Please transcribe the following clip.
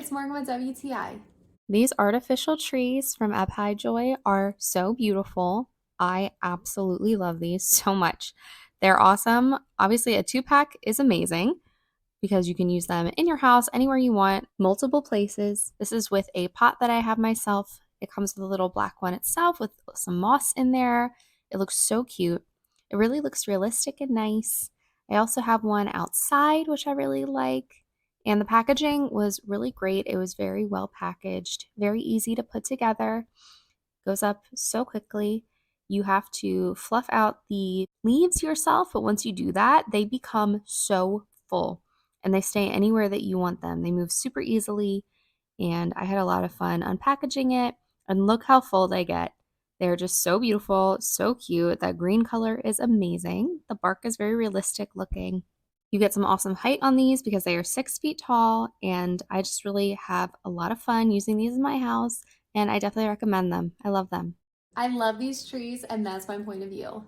it's Morgan with WTI. These artificial trees from Aphighjoy are so beautiful. I absolutely love these so much. They're awesome. Obviously, a two-pack is amazing because you can use them in your house, anywhere you want, multiple places. This is with a pot that I have myself. It comes with a little black one itself with some moss in there. It looks so cute. It really looks realistic and nice. I also have one outside, which I really like. And the packaging was really great. It was very well packaged, very easy to put together, goes up so quickly. You have to fluff out the leaves yourself, but once you do that, they become so full and they stay anywhere that you want them. They move super easily, and I had a lot of fun unpackaging it. And look how full they get. They're just so beautiful, so cute. That green color is amazing. The bark is very realistic looking. You get some awesome height on these because they are 6 feet tall, and I just really have a lot of fun using these in my house, and I definitely recommend them. I love them. I love these trees, and that's my point of view.